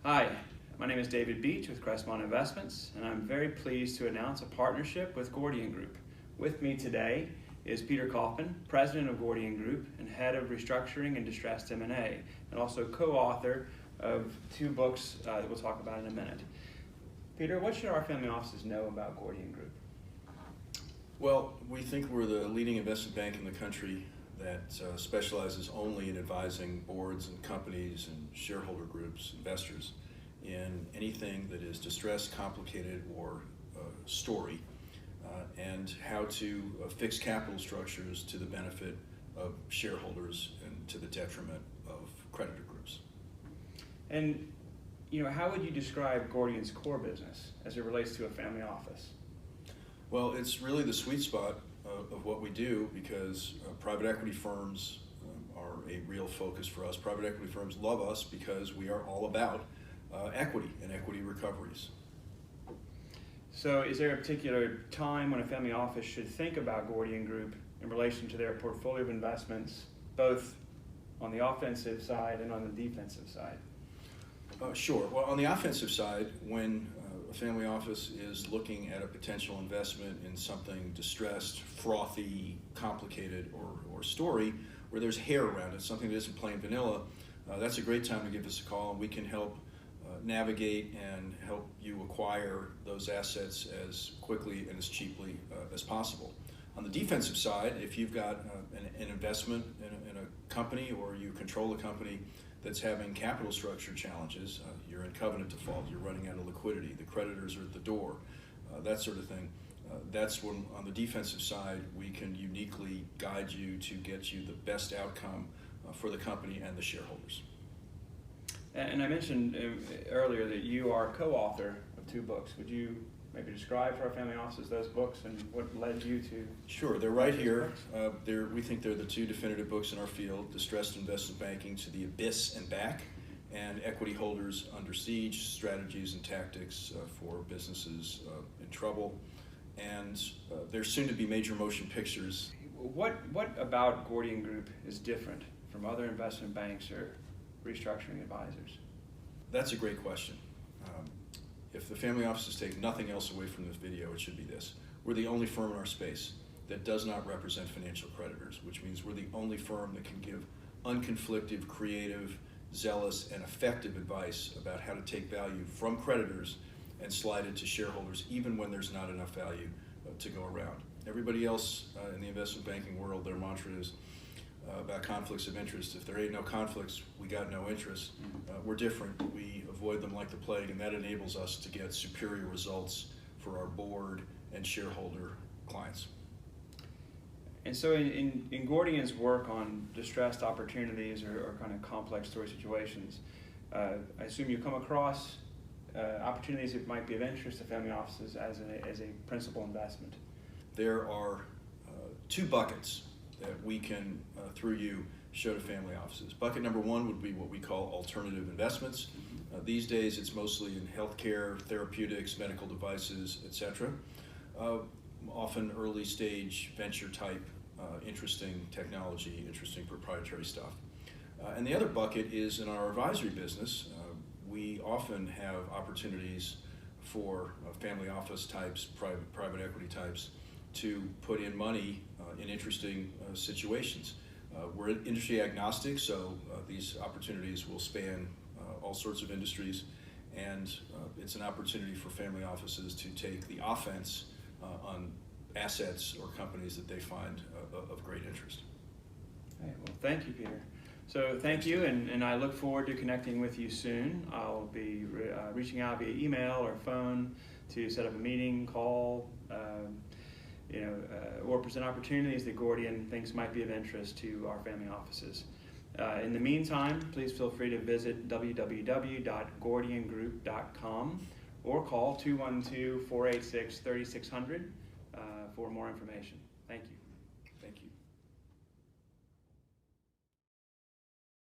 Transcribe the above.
Hi, my name is David Beach with Crestmont Investments, and I'm very pleased to announce a partnership with Gordian Group. With me today is Peter Kaufman, President of Gordian Group and Head of Restructuring and Distressed M&A, and also co-author of two books that we'll talk about in a minute. Peter, what should our family offices know about Gordian Group? Well, we think we're the leading investment bank in the country that specializes only in advising boards and companies and shareholder groups, investors, in anything that is distressed, complicated, or story, and how to fix capital structures to the benefit of shareholders and to the detriment of creditor groups. And how would you describe Gordian's core business as it relates to a family office? Well, it's really the sweet spot of what we do, because private equity firms are a real focus for us. Private equity firms love us because we are all about equity and equity recoveries. So is there a particular time when a family office should think about Gordian Group in relation to their portfolio of investments, both on the offensive side and on the defensive side? Sure. Well, on the offensive side, when a family office is looking at a potential investment in something distressed, frothy, complicated, or story where there's hair around it, something that isn't plain vanilla, that's a great time to give us a call, and we can help navigate and help you acquire those assets as quickly and as cheaply as possible. On the defensive side, if you've got an investment in a company, or you control a company that's having capital structure challenges, you're in covenant default, you're running out of liquidity, the creditors are at the door, that sort of thing, that's when, on the defensive side, we can uniquely guide you to get you the best outcome for the company and the shareholders. And I mentioned earlier that you are co-author of two books. Would you maybe describe for our family offices those books and what led you to? Sure, they're right here. We think they're the two definitive books in our field: Distressed Investment Banking to the Abyss and Back, and Equity Holders Under Siege: Strategies and Tactics for Businesses in Trouble. And there's soon to be major motion pictures. What about Gordian Group is different from other investment banks or restructuring advisors? That's a great question. If the family offices take nothing else away from this video, it should be this: we're the only firm in our space that does not represent financial creditors, which means we're the only firm that can give unconflicted, creative, zealous, and effective advice about how to take value from creditors and slide it to shareholders, even when there's not enough value to go around. Everybody else in the investment banking world, their mantra is about conflicts of interest. If there ain't no conflicts, we got no interest. We're different. We avoid them like the plague, and that enables us to get superior results for our board and shareholder clients. And so in Gordian's work on distressed opportunities or kind of complex story situations, I assume you come across opportunities that might be of interest to family offices as a principal investment. There are two buckets that we can, through you, show to family offices. Bucket number one would be what we call alternative investments. These days it's mostly in healthcare, therapeutics, medical devices, etc. Often early stage venture type, interesting technology, interesting proprietary stuff. And the other bucket is in our advisory business. We often have opportunities for family office types, private equity types, to put in money in interesting situations. We're industry agnostic, so these opportunities will span all sorts of industries, and it's an opportunity for family offices to take the offense on assets or companies that they find of great interest. All right, well, thank you, Peter. So thank you, and I look forward to connecting with you soon. I'll be reaching out via email or phone to set up a meeting, call, or present opportunities that Gordian thinks might be of interest to our family offices. In the meantime, please feel free to visit www.gordiangroup.com or call 212-486-3600 for more information. Thank you.